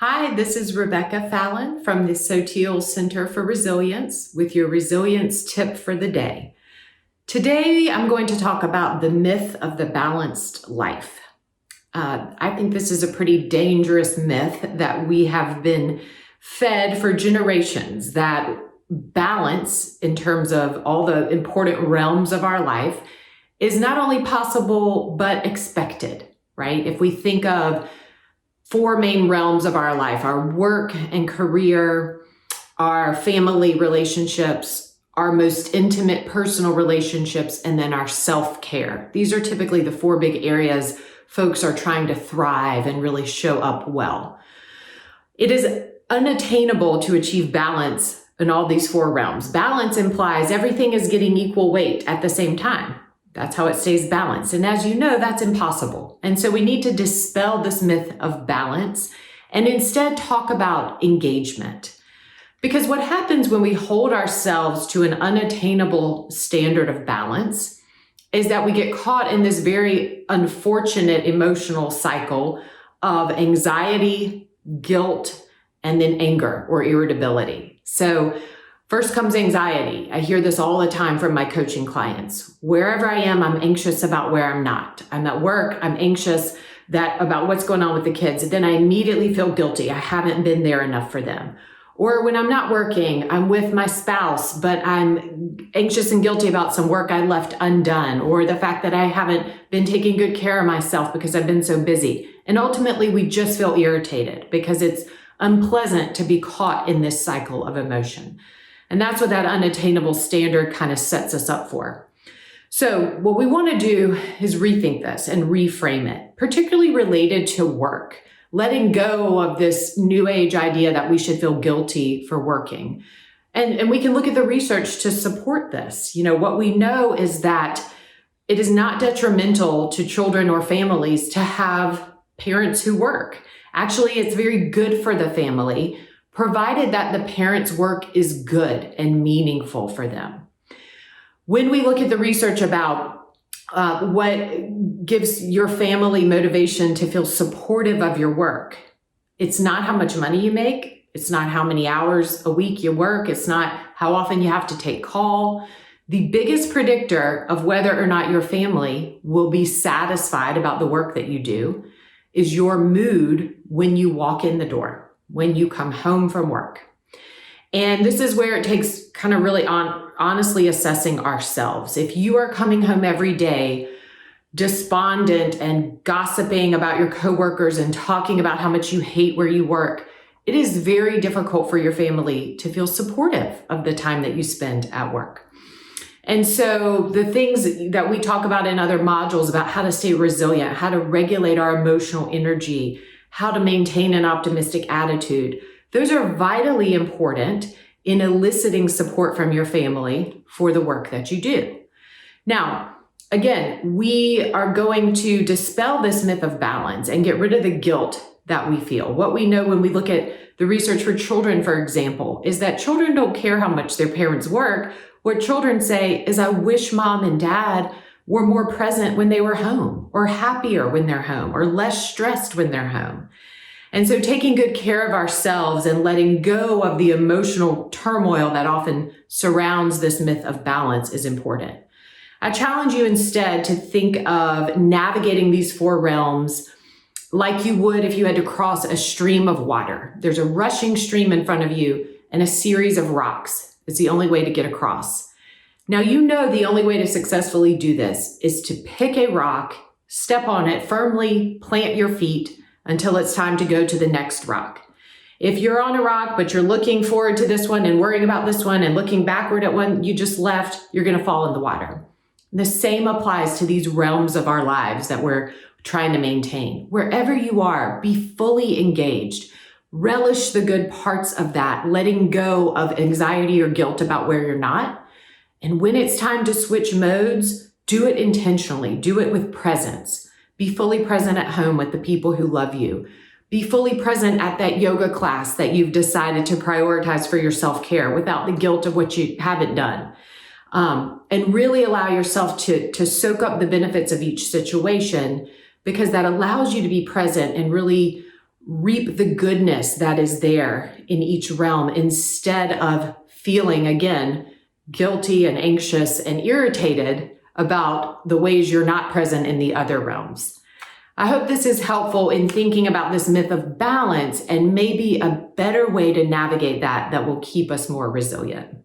Hi, this is Rebecca Fallon from the Sotiel Center for Resilience with your resilience tip for the day. Today, I'm going to talk about the myth of the balanced life. I think this is a pretty dangerous myth that we have been fed for generations, that balance in terms of all the important realms of our life is not only possible, but expected, right? If we think of four main realms of our life: our work and career, our family relationships, our most intimate personal relationships, and then our self-care. These are typically the four big areas folks are trying to thrive and really show up well. It is unattainable to achieve balance in all these four realms. Balance implies everything is getting equal weight at the same time. That's how it stays balanced. And as you know, that's impossible. And so we need to dispel this myth of balance and instead talk about engagement. Because what happens when we hold ourselves to an unattainable standard of balance is that we get caught in this very unfortunate emotional cycle of anxiety, guilt, and then anger or irritability. So first comes anxiety. I hear this all the time from my coaching clients. Wherever I am, I'm anxious about where I'm not. I'm at work, I'm anxious about what's going on with the kids. Then I immediately feel guilty. I haven't been there enough for them. Or when I'm not working, I'm with my spouse, but I'm anxious and guilty about some work I left undone, or the fact that I haven't been taking good care of myself because I've been so busy. And ultimately, we just feel irritated because it's unpleasant to be caught in this cycle of emotion. And that's what that unattainable standard kind of sets us up for. So what we want to do is rethink this and reframe it, particularly related to work, letting go of this new age idea that we should feel guilty for working. And we can look at the research to support this. You know, what we know is that it is not detrimental to children or families to have parents who work. Actually, it's very good for the family, provided that the parents' work is good and meaningful for them. When we look at the research about what gives your family motivation to feel supportive of your work, it's not how much money you make. It's not how many hours a week you work. It's not how often you have to take call. The biggest predictor of whether or not your family will be satisfied about the work that you do is your mood when you walk in the door, when you come home from work. And this is where it takes kind of really honestly assessing ourselves. If you are coming home every day despondent and gossiping about your coworkers and talking about how much you hate where you work, it is very difficult for your family to feel supportive of the time that you spend at work. And so the things that we talk about in other modules about how to stay resilient, how to regulate our emotional energy, how to maintain an optimistic attitude, those are vitally important in eliciting support from your family for the work that you do. Now, again, we are going to dispel this myth of balance and get rid of the guilt that we feel. What we know when we look at the research for children, for example, is that children don't care how much their parents work. What children say is, I wish mom and dad were more present when they were home, or happier when they're home, or less stressed when they're home. And so taking good care of ourselves and letting go of the emotional turmoil that often surrounds this myth of balance is important. I challenge you instead to think of navigating these four realms like you would if you had to cross a stream of water. There's a rushing stream in front of you and a series of rocks. It's the only way to get across. Now, you know the only way to successfully do this is to pick a rock, step on it firmly, plant your feet until it's time to go to the next rock. If you're on a rock, but you're looking forward to this one and worrying about this one and looking backward at one you just left, you're going to fall in the water. The same applies to these realms of our lives that we're trying to maintain. Wherever you are, be fully engaged. Relish the good parts of that, letting go of anxiety or guilt about where you're not. And when it's time to switch modes, do it intentionally. Do it with presence. Be fully present at home with the people who love you. Be fully present at that yoga class that you've decided to prioritize for your self-care without the guilt of what you haven't done. And really allow yourself to soak up the benefits of each situation, because that allows you to be present and really reap the goodness that is there in each realm instead of feeling, again, guilty and anxious and irritated about the ways you're not present in the other realms. I hope this is helpful in thinking about this myth of balance and maybe a better way to navigate that will keep us more resilient.